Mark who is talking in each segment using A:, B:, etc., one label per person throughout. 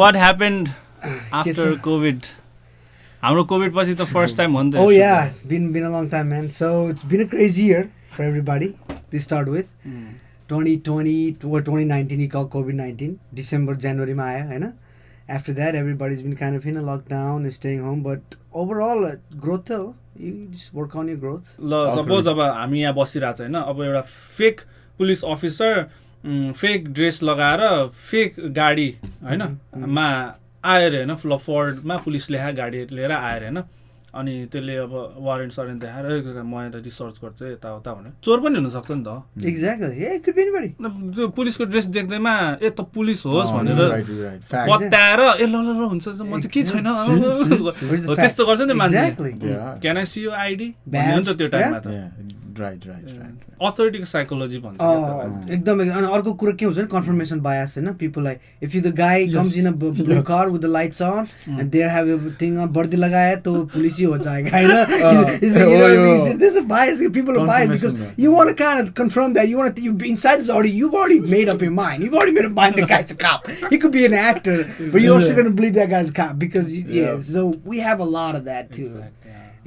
A: what happened after COVID? हाम्रो COVID पछि त first time हो नि त.
B: Oh yeah, it's been a long time, man. So it's been a crazy year for everybody to start with. 2020 or 2019 you call COVID-19. December, January ma ayo, हैन? After that everybody's been kind of in a lockdown and staying home, but overall growth though, you just work on your growth.
A: ल suppose अब हामी यहाँ बसिरहेको छ हैन, अब एउटा fake police officer fake dress लगाएर फेक गाडी हैन मा आएर हैन फोर्डमा पुलिस लेखा गाडी लिएर आएर हैन अनि त्यसले अब वारेन्ट सरेन्ट देखाएर म यहाँ रिसर्च गर्छु यताउता भनेर चोर पनि हुन सक्छ नि त.
B: Exactly. Yeah, it could be anybody.
A: त्यो पुलिसको ड्रेस देख्दैमा ए त पुलिस होस् भनेर पत्याएर ए ल ल ल हुन्छ म त के छैन त्यस्तो गर्छ नि मान्छे. क्यान आई सी यु आइडी भन्ने नि त त्यो टाइममा त.
C: राइट
A: अथोरिटीको साइकोलोजी भन्छ
B: एकदम. अनि अर्को कुरा के हुन्छ नि कन्फर्मेसन बायस हैन. People like if you the guy comes in a blue car with the lights on and they have a thing on वर्दी लगाए तो पुलिस ही हो जाएगा हैन. There's a bias. People are biased because you want to kind of confirm that you want to. You inside is already you've already made up your mind. You've already made up mind the guy's a cop. He could be an actor, but you're also going to believe that guy's a cop because So we have a lot of that too.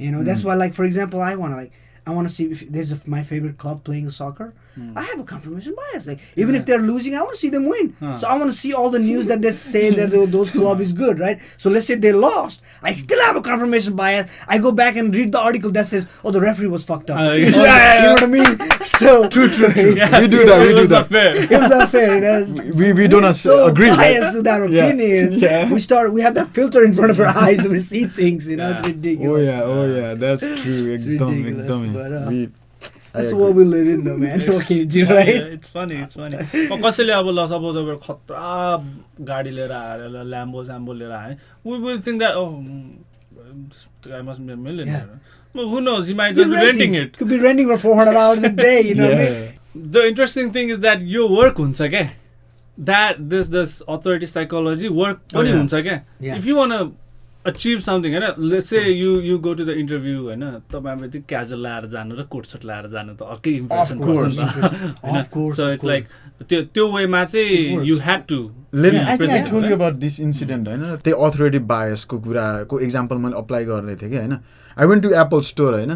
B: You know, that's why, like, for example, I want to see if there's my favorite club playing soccer. I have a confirmation bias. Like, even if they're losing, I want to see them win. So I want to see all the news that they say that those club is good, right? So let's say they lost. I still have a confirmation bias. I go back and read the article that says, "Oh, the referee was fucked up." You know what I mean? So
C: true. Yeah. We do that.
A: It was not fair.
B: It was not fair.
C: We don't
B: so
C: agree.
B: Biased with our opinions. We have that filter in front of our eyes and we see things. You know, it's ridiculous.
C: Oh yeah, that's true.
B: It's ridiculous. But, that's
C: agree.
B: what we live in though, man. What can you do, right?
A: It's funny. कसैले अब ल suppose अब खतरा गाडी लिएर आएर ल्याम्बो लिएर आए we will think that this guy must be a millionaire. Well, who knows, he might just be renting it.
B: Could be renting for 400 hours a day, you know what I mean?
A: The interesting thing is that your work हुन्छ के, that this authority psychology work पनि हुन्छ के. If you want to achieve something Hahn, let's say you go to the interview हैन, तपाईले त्यो casual लाएर जानु र coat shirt लाएर जानु त अर्कै इम्प्रेसन पर्छ नि त.
B: Of course.
A: So it's like त्यो वेमा चाहिँ you have to.
C: I think I told you about this incident हैन. त्यो authority bias को कुराको एक्जाम्पल मैले अप्लाई गर्ने थिए के हैन. I went to Apple store Hahn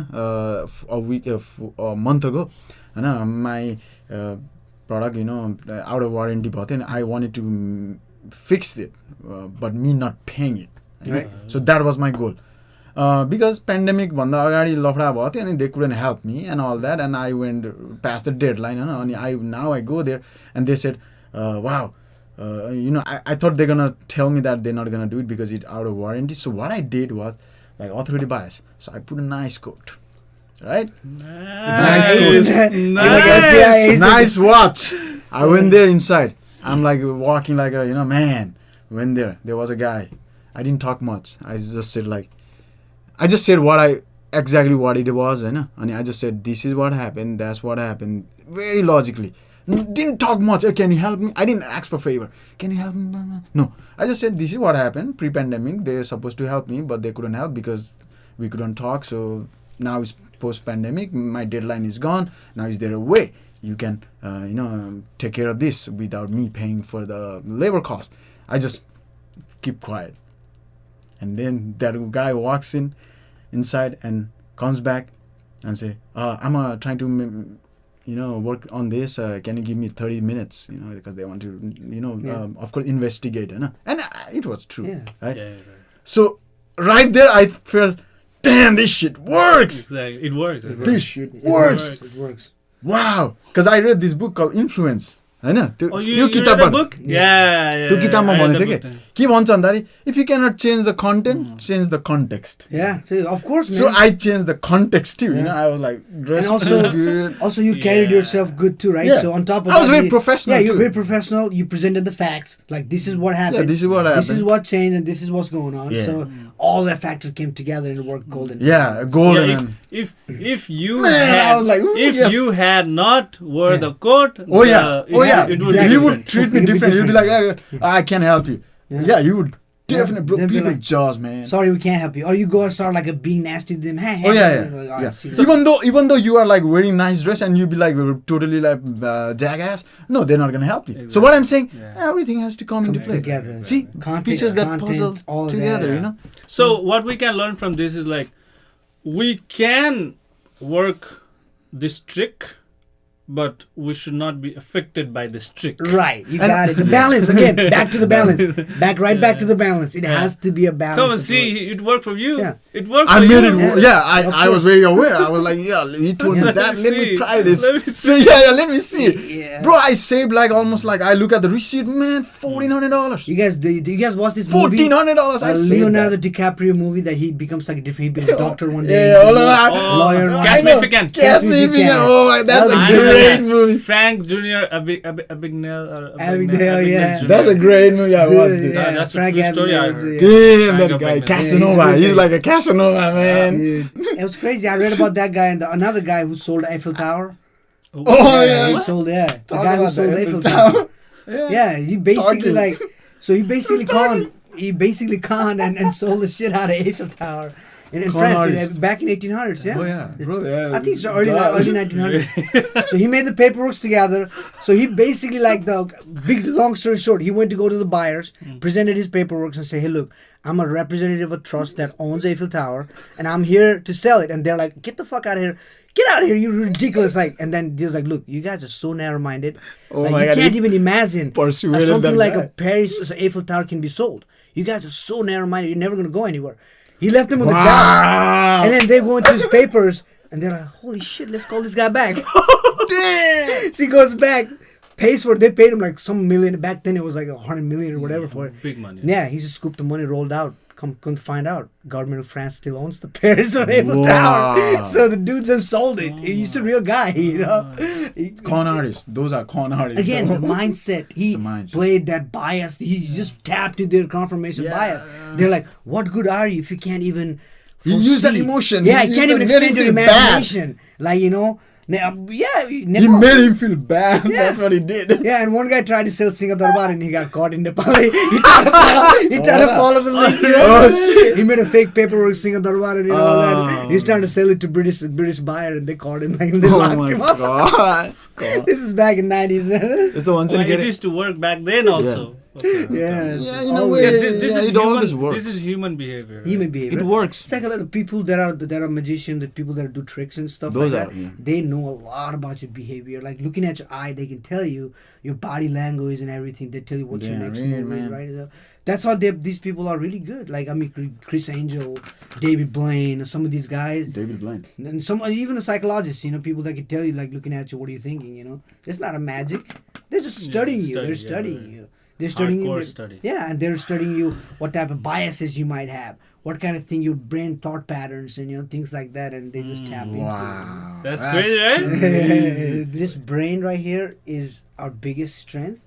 C: a month ago Hahn. My product, you know, out of warranty भयो थियो, and I wanted to fix it, but me not paying it. Right? So that was my goal. Because pandemic भन्दा अगाडि लफडा भयो थियो अनि they couldn't help me and all that, and I went past the deadline and now I go there and they said wow, you know, I thought they're gonna tell me that they're not gonna do it because it's out of warranty. So what I did was like authority bias. So I put a nice coat, right? Nice coat, nice watch. I went there inside. I'm like walking like a, you know, man. Went there was a guy. I didn't talk much. I just said exactly what it was, and I just said this is what happened, that's what happened, very logically. Didn't talk much. Can you help me? I didn't ask for favor. Can you help me? No. I just said this is what happened. Pre-pandemic, they were supposed to help me, but they couldn't help because we couldn't talk. So now it's post-pandemic. My deadline is gone. Now is there a way you can, you know, take care of this without me paying for the labor cost? I just keep quiet. And then that guy walks inside and comes back and say, I'm trying to, you know, work on this. Can you give me 30 minutes? You know, because they want to, you know, of course, investigate. And it was true, right? Yeah. So right there, I felt, damn, this shit works.
A: Exactly. It works.
C: This shit works.
B: It works.
C: Wow. Because I read this book called Influence.
A: You read the book? Yeah.
C: त्यो किताबमा भनेको थियो के भन्छ भन्दाखेरि if you cannot change the content, change the context.
B: Yeah, so of course, man.
C: So I changed the context too. You know, I was like dressed
B: good. Also you carried yourself good too, right?
C: Yeah.
B: So on top of
C: I was very professional.
B: Yeah, you're very professional. You presented the facts. Like this is what happened.
C: Yeah, this is what happened.
B: This is what changed, and this is what's going on.
C: Yeah.
B: So all that factors came together and it worked golden.
C: Yeah, golden.
A: Yeah, if you
C: I was like,
A: you had not wore the coat,
C: it would
B: exactly.
C: He would treat me different. He'd be like, I can't help you. Yeah, you would. Definitely, bro.
B: They'll be
C: People
B: like,
C: judge, man.
B: sorry, we can't help you. Or you go and start like being nasty to them. Hey,
C: Oh yeah,
B: like,
C: yeah,
B: "Oh,
C: yeah.
B: I see
C: So
B: that."
C: even though you are like wearing nice dress and you be like totally like jackass, no, they're not gonna help you. So what I'm saying,
A: Yeah.
C: everything has to come into play.
B: together.
C: See,
B: Context,
C: pieces that
B: content,
C: puzzle
B: all
C: together,
B: that.
C: you know.
A: So what we can learn from this is like we can work this trick, but we should not be affected by this trick.
B: Right, you got it. The balance again. Back to the balance. Back to the balance. It has to be a balance.
A: Come and
B: to
A: see, it worked for you.
B: Yeah.
A: It worked
C: I
A: for
C: made
A: you.
C: it.
B: Yeah,
C: Yeah,
B: of
C: I was
B: course.
C: very aware. I was like, yeah, he told me
B: Yeah.
C: that. Let me
A: See.
C: try this.
A: Let me
C: So yeah, let me see.
B: Yeah.
C: Bro, I saved like almost like I look at the receipt, man, $1,400.
B: You guys, do you guys watch this movie?
C: $1,400. I saved
B: Leonardo
C: that.
B: DiCaprio movie that he becomes like a different. He becomes a doctor one day.
C: Yeah,
B: he
C: all
B: becomes
C: of that.
A: Oh,
B: lawyer.
A: Catch
C: I
A: Me
C: know.
A: If You Can.
C: Catch Me If You Can. Oh, my, that's
B: That
C: a
B: was a
C: great
B: good
C: movie.
A: Frank Jr. Abagnale or
B: Abagnale, yeah.
A: Jr.
C: That's a great movie. I watched it.
B: Yeah,
A: That's a
B: Frank
A: true story I
B: Abagnale,
A: heard.
B: yeah.
C: Damn,
A: Frank
C: that guy,
A: Abagnale.
C: Casanova.
B: Yeah,
C: He's like a Casanova, man.
B: Dude, it was crazy. I read about that guy and another guy who sold the Eiffel Tower.
C: Oh, yeah.
B: he
C: What?
B: sold the
C: Talk
B: guy who
C: about
B: sold
C: the
B: the
C: Eiffel
B: Eiffel Tower.
C: Tower.
B: Yeah, he basically
C: Talking.
B: like, so he basically conned and sold the shit out of Eiffel Tower in
C: Con
B: France
C: artist.
B: back in 1800s. Yeah.
C: Oh, yeah. Bro, yeah.
B: I think it's early 1900s. So he made the paperwork together. So he basically like the big long story short, he went to go to the buyers, presented his paperwork and say, hey, look, I'm a representative of a trust that owns Eiffel Tower, and I'm here to sell it. And they're like, get the fuck out of here. Get out of here, you ridiculous. Like, and then he was like, look, you guys are so narrow-minded.
C: Oh
B: like,
C: my
B: you
C: God,
B: can't
C: he
B: even imagine
C: persuaded
B: something
C: that
B: like
C: guy.
B: a Paris Eiffel Tower can be sold. You guys are so narrow-minded. You're never going to go anywhere. He left them on the down.
C: Wow.
B: And then they go into his papers, and they're like, holy shit, let's call this guy back.
C: Damn.
B: So he goes back, pays for it. They paid him like some million. Back then it was like 100 million or whatever for it.
A: Big money.
B: Yeah, he just scooped the money, rolled out. Come find out, government of France still owns the Paris Eiffel
C: Wow.
B: Tower. So the dude just sold it. He's a real guy, you know.
C: Con artists. Those are con artists.
B: Again, the mindset. He
C: It's a mindset.
B: played that bias. He just tapped into their confirmation
C: Yeah.
B: bias. They're like, what good are you if you can't even
C: He used that
B: foresee?"
C: emotion.
B: Yeah,
C: He
B: he can't
C: used
B: even
C: that- made
B: extend
C: him
B: your
C: feel bad.
B: imagination. Like, you know, yeah,
C: He
B: never.
C: made him feel bad.
B: Yeah.
C: That's what he did.
B: Yeah, and one guy tried to sell Singha Darbar and he got caught in Nepal. He tried to follow the link. You know? He made a fake paperwork Singha Darbar and all that. He's trying to sell it to British buyer and they caught him and they
C: Oh
B: locked
C: my
B: him up.
C: god.
B: This is back in 90s, man.
C: It's the one
A: Well,
C: thing
A: it used to work back then also. Okay.
B: Yeah, it's
C: Yeah, in a
B: always-
C: way.
A: This
C: Yeah,
A: is
C: it always
A: human.
C: works.
A: This is human behavior. right?
B: Human behavior.
C: It works.
B: It's like a lot of people that are magicians, the people that do tricks and stuff
C: Those
B: like
C: are,
B: that.
C: yeah.
B: They know a lot about your behavior. Like looking at your eye, they can tell you your body language and everything. They tell you what's your
C: Damn,
B: next
C: really,
B: move is,
C: man.
B: right? So that's how these people are really good. Like I mean, Chris Angel, David Blaine, some of these guys,
C: David Blaine.
B: and some even the psychologists. You know, people that can tell you like looking at you, what are you thinking? You know, it's not a magic. They're just studying you. They're studying you. They're studying you.
A: Hardcore study.
B: Yeah, and they're studying you what type of biases you might have, what kind of thing your brain thought patterns and things like that, and they just tap into
C: Wow.
A: That's crazy, right?
B: it. This brain right here is our biggest strength,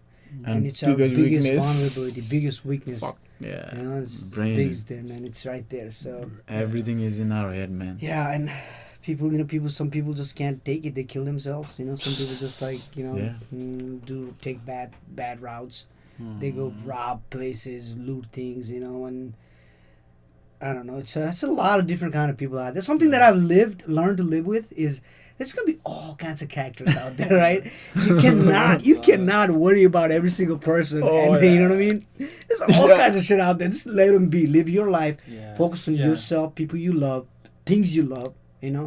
B: and it's our
C: biggest
B: biggest
C: weakness.
B: vulnerability, biggest weakness.
C: Fuck. Yeah.
B: You know, it's
C: Brain.
B: biggest there, man. It's right there. So
C: Everything is in our head, man.
B: yeah, and people, some people just can't take it. They kill themselves. You know, some people just like
C: Yeah.
B: take bad routes. They go rob places, loot things, and I don't know. It's a lot of different kind of people out there. Something that I've learned to live with is there's gonna be all kinds of characters out there, right? You cannot worry about every single person.
C: Oh,
B: and,
C: yeah.
B: You know what I mean? There's all kinds of shit out there. Just let them be. Live your life.
A: Yeah.
B: Focus on
A: Yeah.
B: yourself, people you love, things you love, and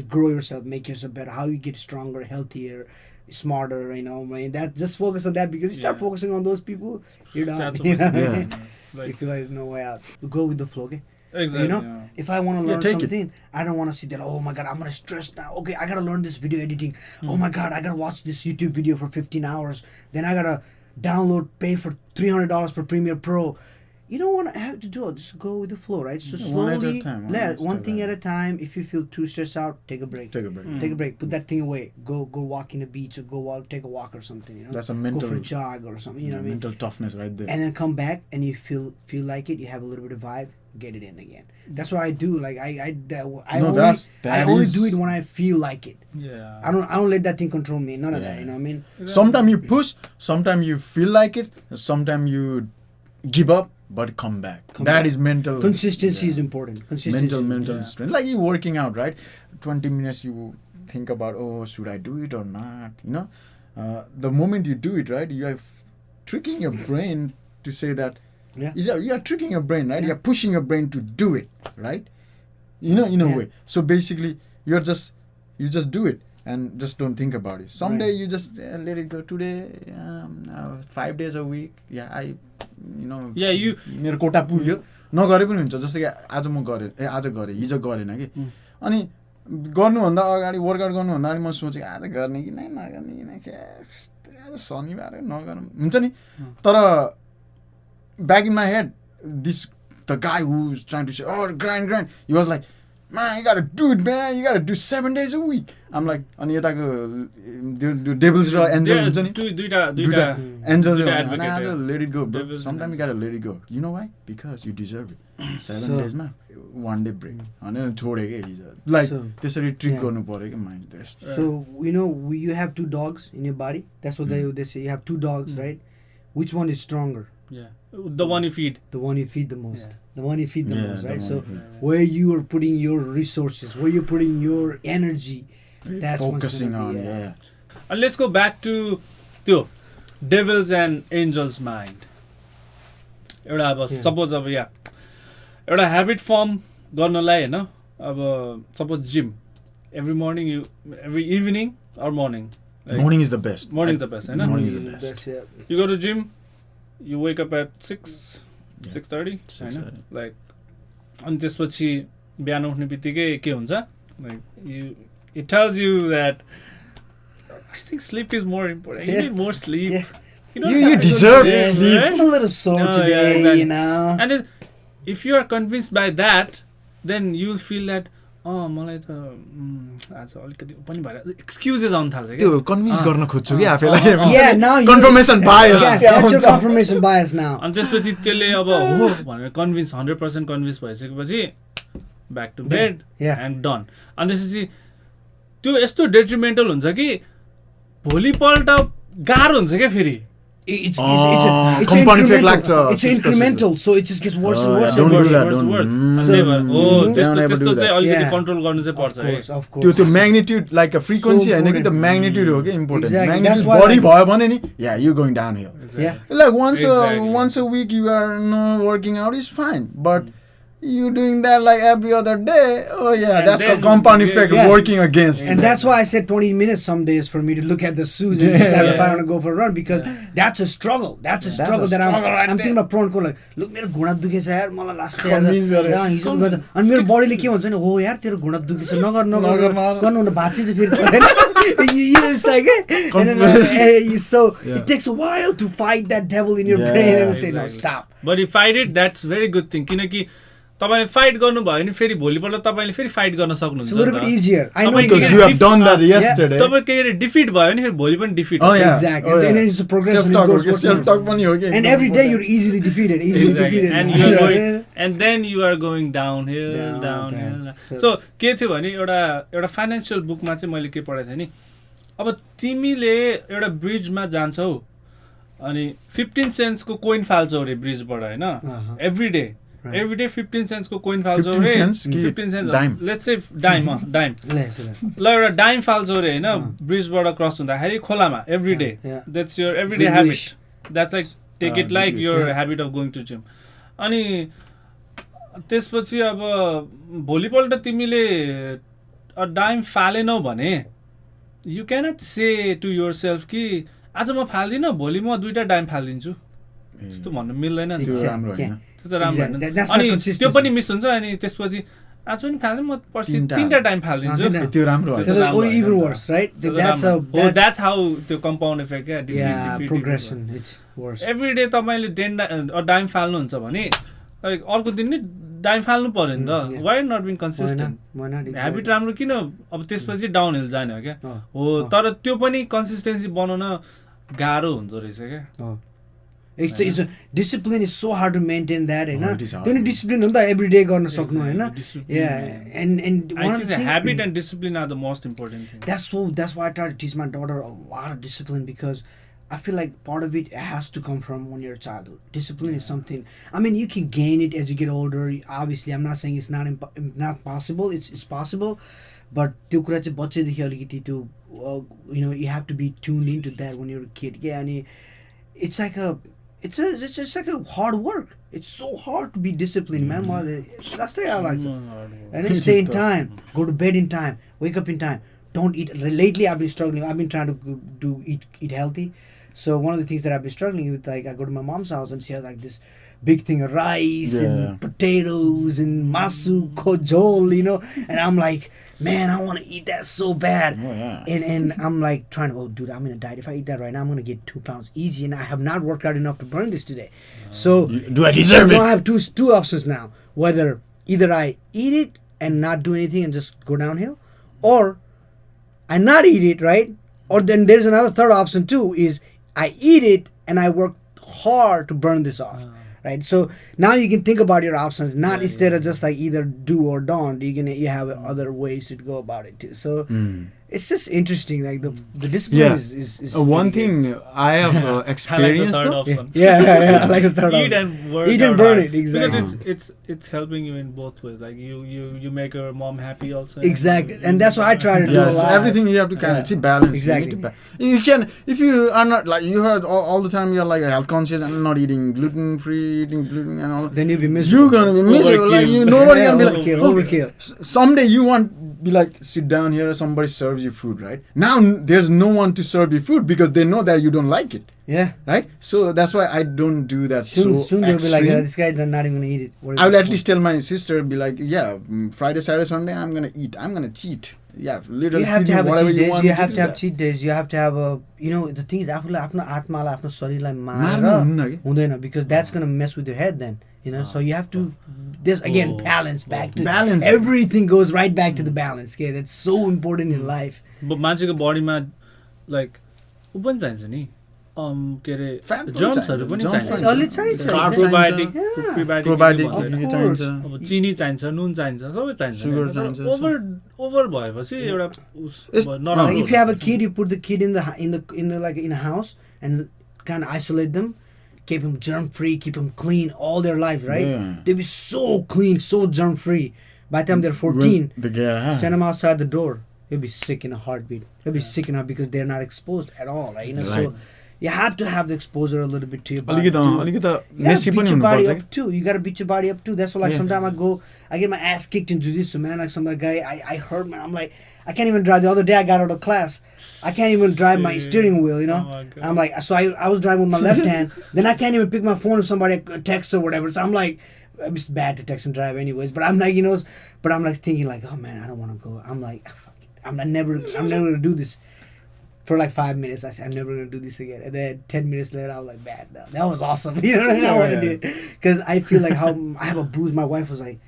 B: grow yourself, make yourself better. How you get stronger, healthier, smarter, man. That just focus on that because you start
A: Yeah.
B: focusing on those people, you're done.
A: That's
B: You know what I
C: yeah.
B: mean?
A: Like,
B: You feel like there's no way out. Go with the flow, okay?
A: exactly.
B: You know, if I want to learn
C: take it.
B: something, I don't want to see that. Oh my god, I'm gonna stress now. Okay, I gotta learn this video editing. Oh my god, I gotta watch this YouTube video for 15 hours. Then I gotta pay for $300 for Premiere Pro. You don't want to have to do it. Just go with the flow, right? So
C: Yeah, one at a
B: slowly,
C: time,
B: one
C: step
B: thing
C: at
B: at a time. If you feel too stressed out, take a break.
C: Take a break.
B: Take a break. Put that thing away. Go walk in the beach or take a walk or something.
C: That's a
B: Go
C: mental,
B: for a jog or something. You know what I mean?
C: mental toughness right there.
B: And then come back and you feel like it. You have a little bit of vibe. Get it in again. That's what I do. Like I only do it when I feel like it.
A: Yeah.
B: I don't let that thing control me. None of that. You know what I mean?
C: Sometimes you push, sometimes you feel like it, sometimes you give up, but come back. That is mental.
B: Consistency is important. Consistency.
C: Mental strength. Like you working out, right? 20 minutes you think about, oh, should I do it or not? You know, the moment you do it, right, you are tricking your brain to say that.
B: Yeah.
C: You are tricking your brain, right? You are pushing your brain to do it, right? You know, in a way. So basically, you just do it and just don't think about it. Someday you just let it go. Today, 5 days a week. Yeah, you मेरो कोटा पुग्यो नगरे पनि हुन्छ जस्तै कि आज म गरेँ आज गरेँ हिजो गरेन कि अनि गर्नुभन्दा अगाडि वर्कआउट गर्नुभन्दा अगाडि म सोचेँ आज गर्ने कि नगर्ने कि आज शनिबार नगरौँ हुन्छ नि तर back in my head the guy who's trying to say grind he was like man you gotta do it man you gotta do 7 days a week I'm like अनि यताको devils र angel हुन्छ नि दुईटा angel let it go bro sometimes you gotta let it go you know why because you deserve it 7 days मा 1 day break अनि छोडे के हिजो like त्यसरी ट्रिक गर्नु पर्यो के mind rest
B: so you know you have 2 dogs in your body that's what they say you have 2 dogs right which one is stronger
A: the one you feed
B: the one you feed the most the one you feed the most right so where you are putting your resources where you're putting your energy that's
C: focusing on
A: and let's go back to devils and angels mind एउटा अब suppose अब एउटा habit form गर्नलाई हैन अब suppose gym every morning every evening or morning
C: morning is the best
A: हैन
C: morning is the best
A: you go to gym you wake up at 6:30 हैन like अनि त्यसपछि बिहान उठ्ने बित्तिकै के हुन्छ like it tells you that I think sleep is more important you need more sleep
C: you deserve sleep
B: I'm a little sore today exactly. You know
A: and then, if you are convinced by that then you'll feel that मलाई त आज अलिकति पनि भएर excuses आउन थाल्छ के
C: त्यो कन्भिन्स गर्न खोज्छु के आफैलाई
B: now
C: confirmation bias
B: that's your confirmation bias now
A: अनि त्यसपछि त्यसले अब हो भनेर कन्भिन्स 100% कन्भिन्स भइसकेपछि back to bed and done अनि त्यसपछि त्यो यस्तो डेट्रिमेन्टल हुन्छ कि भोलिपल्ट गाह्रो हुन्छ क्या फेरि
B: it's incremental so it just gets worse and worse
C: don't do that
A: त्यस्तो चाहिँ अलिकति कन्ट्रोल गर्नु चाहिँ पर्छ
C: त्यो म्याग्निट्युड लाइक अ फ्रिक्वेन्सी हैन कि द म्याग्निट्युड हो के इम्पोर्टेन्ट म्याग्निट्युड बढी भयो भने नि you going down here like once a week you are not working out is fine but you doing that like every other day that's the compound effect working against
B: and that's why I said 20 minutes some days for me to look at the shoes and decide if I want to go for a run because that's a struggle that I'm thinking about prone को like look मेरो घुँडा दुखेछ यार मलाई last हिजो गर्दा अनि मेरो बडीले के भन्छ नि हो यार तेरो घुँडा दुखेछ नगर गर्नु न भाँची चाहिँ फेरि it's like so it takes a while to fight that devil in your brain and say no stop
A: but you fight it that's very good thing किनकि तपाईले फाइट गर्नु भयो नि फेरि भोलिपल्ट तपाईले फेरि फाइट गर्न सक्नुहुन्छ
B: It's a little bit easier. I know
C: because you have done that yesterday.
A: तपाईँ के डिफिट भयो नि फेरि भोलि पनि defeat
B: exactly and then it's a progression
C: self talk पनि हो के
B: and every day you're easily defeated
A: and you are going and then you are going downhill so के थियो भने एउटा फाइनान्शियल बुकमा चाहिँ मैले के पढाएको थिएँ नि अब तिमीले एउटा ब्रिजमा जान्छौ अनि 15 सेन्ट्स को कोइन फाल्छौ रे ब्रिजबाट हैन एभ्री डे 15 cents को कोइन फाल्छौ रे 15 cents लेट्स से डाइम ल एउटा डाइम फाल्छौ रे हैन ब्रिजबाट क्रस हुँदाखेरि खोलामा every day that's your every day habit that's like take it like your habit of going to gym अनि त्यसपछि अब भोलिपल्ट तिमीले डाइम फालेनौ भने you cannot say to yourself कि आज म फाल्दिन भोलि म 2टा डाइम फाल्दिन्छु त्यस्तो भन्नु मिल्दैन नि
C: त्यो राम्रो हैन
A: त्यो राम्रो हैन अनि त्यो पनि मिस हुन्छ अनि त्यसपछि आज पनि फाल्दिन म पर्सि 3टा टाइम फाल्दिन्छु
C: त्यो राम्रो
B: हो even worse right
A: that's how त्यो compound effect
B: yeah progression it's worse
A: every day तपाईले डाइम फाल्नुहुन्छ भने अर्को दिन नि डाइम फाल्नु पर्यो नि त why not being consistent habit राम्रो किन अब त्यसपछि डाउन हिल जाने हो क्या हो तर त्यो पनि कन्सिस्टेन्सी बनाउन गाह्रो हुन्छ रहेछ क्या
B: it's a discipline is so hard to maintain that हैन त्यो discipline हुन्छ every day गर्न सक्नु हैन and
A: one of the habit and discipline are the most important thing
B: that's why I try to teach my daughter a lot of discipline because I feel like part of it has to come from when you're a childhood. Discipline is something. I mean, you can gain it as you get older. Obviously, I'm not saying it's not possible. It's possible, but त्यो कुरा चाहिँ बच्चैदेखि अलिकति त्यो you have to be tuned into that when you're a kid. Yeah, and it's just like a hard work. It's so hard to be disciplined, man. That's the I like it. And then stay in time, go to bed in time, wake up in time. Don't eat. Lately, I've been struggling. I've been trying to eat healthy. So one of the things that I've been struggling with, like, I go to my mom's house and she has like this big thing of rice and potatoes and masu kojol, and I'm like, man, I want to eat that so bad. And I'm like trying to, dude, I'm in a diet. If I eat that right now, I'm going to get 2 pounds easy, and I have not worked out enough to burn this today. So
C: do I deserve it?
B: I have two options now. Whether either I eat it and not do anything and just go downhill, or I not eat it, right? Or then there's another third option too, is I eat it and I work hard to burn this off. Right, so now you can think about your options, not instead of just like either do or don't. You have other ways to go about it too. So it's just interesting, like the discipline is
C: one thing I have experienced.
A: I like the third option.
B: I like the third
A: Eat
B: option.
A: and
B: burn it, exactly.
A: Because it's helping you in both ways. Like you make your mom happy also.
B: Exactly, and that's what I try to do. A lot.
C: Everything you have to kind of see balance.
B: Exactly.
C: You can, if you are not like, you heard all the time you're like health conscious and not eating gluten free, eating gluten and all.
B: Then you'll be miserable.
C: You're gonna be miserable. Like nobody gonna be like
B: overkill.
C: Someday you want be like sit down here, somebody serves you food, right? Now there's no one to serve you food because they know that you don't like it.
B: Yeah.
C: Right? So that's why I don't do that.
B: Soon they'll be like,
C: extreme.
B: this guy's not even gonna eat it.
C: I will at least tell my sister, be like, Friday, Saturday, Sunday, I'm gonna eat. I'm gonna cheat. Yeah, literally.
B: You have to have a cheat days. You have to have cheat days. You have to have a, the thing is, आफ्नो आत्मालाई आफ्नो शरीरलाई मारेर हुँदैन, because that's gonna mess with your head then. So you have to, there's again balance back to
C: balance.
B: Everything goes right back to the balance. Okay, that's so important in life.
A: But मान्छेको बडीमा like उ पनि चाहिन्छ नि, के अरे जर्म्सहरु पनि चाहिन्छ,
B: अलि चाहिन्छ,
A: प्रोबायोटिक
C: चाहिन्छ,
A: अब चिनी चाहिन्छ, नुन चाहिन्छ, सबै चाहिन्छ,
C: सुगर चाहिन्छ.
A: ओभर भएपछि एउटा
B: if you have a kid, you put the kid in a house and kind of isolate them, keep them germ free, keep them clean all their life, right? They'll be so clean, so germ free. By the time they're 14, send them outside the door. They'll be sick in a heartbeat. They'll be sick enough because they're not exposed at all, right? So you have to have the exposure a little bit to your body. You gotta beat your body up too. You gotta beat your body up too. That's why, like, sometimes I get my ass kicked in jiu-jitsu, man. Like some guy, I hurt, man. I'm like, I can't even drive. The other day I got out of class, I can't even drive my steering wheel, I'm like, so I was driving with my left hand. Then I can't even pick my phone if somebody texts or whatever. So I'm like, it's bad to text and drive anyways. But I'm like, but I'm like thinking like, oh man, I don't want to go. I'm like, fuck it. I'm never gonna do this. For like 5 minutes, I said, I'm never going to do this again. And then 10 minutes later, I was like, man, that was awesome. You know what I mean? I want to do it. Because I feel like how I have a bruise. My wife was like,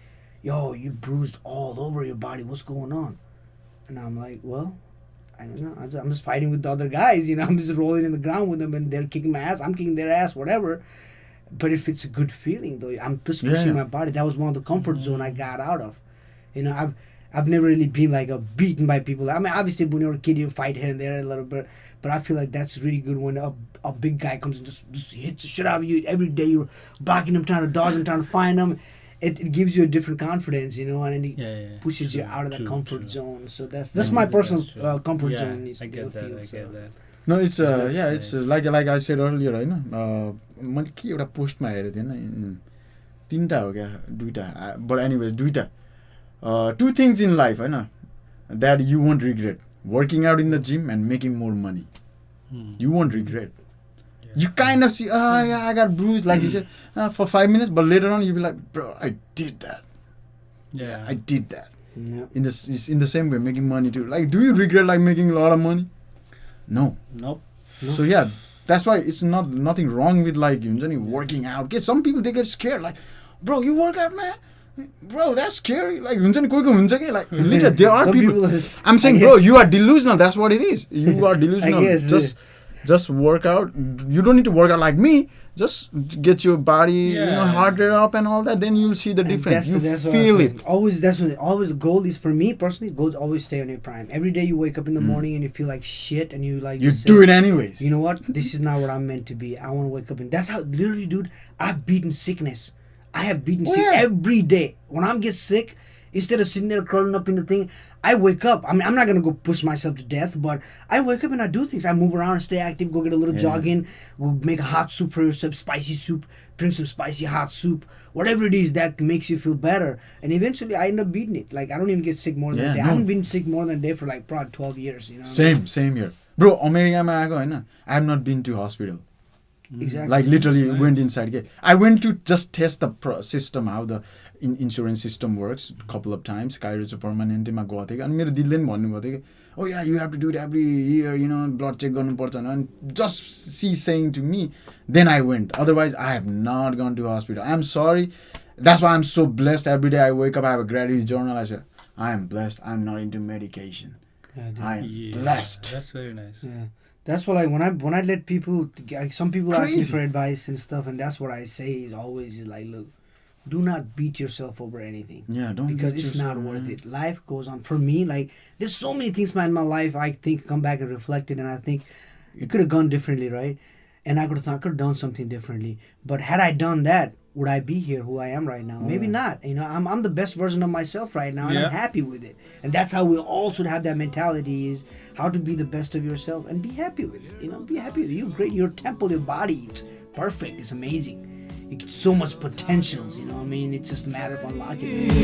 B: yo, you bruised all over your body. What's going on? And I'm like, well, I don't know. I'm just fighting with the other guys. I'm just rolling in the ground with them and they're kicking my ass. I'm kicking their ass, whatever. But if it's a good feeling, though, I'm just pushing my body. That was one of the comfort zone I got out of. I've never really been like beaten by people. I mean, obviously when you're a kid, you fight here and there a little bit, but I feel like that's really good when a big guy comes and just hits the shit out of you every day. You're blocking him, trying to dodge him, trying to find him. It gives you a different confidence, and then it pushes you out of that comfort zone. So that's my personal comfort zone.
A: I get that.
C: No, it's it's like I said earlier, मैले के एउटा पोस्टमा हेरेको थिएँ, तीनटा हो क्या, दुईटा, but anyways दुईटा. Two things in life, that you won't regret: working out in the gym and making more money. You won't regret. You kind of see, I got bruised, like you said, for 5 minutes, but later on you'll be like, bro, I did that.
A: Yeah,
C: I did that.
B: Yeah.
C: In the same way, making money too. Like, do you regret like making a lot of money? No.
A: Nope.
C: So yeah, that's why it's nothing wrong with like working out. Some people, they get scared, like, bro, you work out, man. Bro, that's scary. Like, like literally, there are people. I'm saying, bro, you are delusional. That's what it is. You are delusional. Just work out. You don't need to work out like me. Just get your body, heart rate up and all that. Then you'll see the difference. You feel it.
B: Always the goal is, for me personally, goal is always stay on your prime. Every day you wake up in the morning and you feel like shit and you like.
C: You do it anyways.
B: You know what? This is not what I'm meant to be. I want to wake up and that's how, literally, dude, I've beaten sickness. I have beaten sick every day. When I'm get sick, instead of sitting there curling up in the thing, I wake up. I mean, I'm not going to go push myself to death, but I wake up and I do things. I move around and stay active, go get a little jog in, we'll make a hot soup for yourself, spicy soup, drink some spicy hot soup, whatever it is that makes you feel better. And eventually I end up beating it. Like, I don't even get sick more than a day. I haven't been sick more than a day for like probably 12 years. You know
C: Same here. Bro, America, I have not been to hospital.
B: Exactly.
C: Like literally went inside. I went to just test the system, how the insurance system works a couple of times. Kairos permanent ma gएको थियो अनि मेरो दिदीले पनि भन्नुभएको थियो oh yeah, you have to do it every year, blood check गर्नुपर्छ and just she saying to me, then I went. Otherwise I have not gone to hospital. I'm sorry. That's why I'm so blessed. Every day I wake up, I have a gratitude journal. I say I am blessed. I'm not into medication. I am blessed.
A: That's very nice.
B: Yeah. That's what when I let people, some people ask me for advice and stuff, and that's what I say is always like, look, do not beat yourself over anything.
C: Yeah, don't
B: because it's not worth it. Life goes on. For me, like there's so many things, man, in my life. I think come back and reflect it, and I think it could have gone differently, right? And I could have done something differently. But had I done that, would I be here who I am right now? Maybe not. I'm the best version of myself right now, and I'm happy with it. And that's how we all should have that mentality, is how to be the best of yourself and be happy with it. Be happy with it. You're great. Your temple, your body, it's perfect. It's amazing. You get so much potentials, it's just a matter of unlocking it.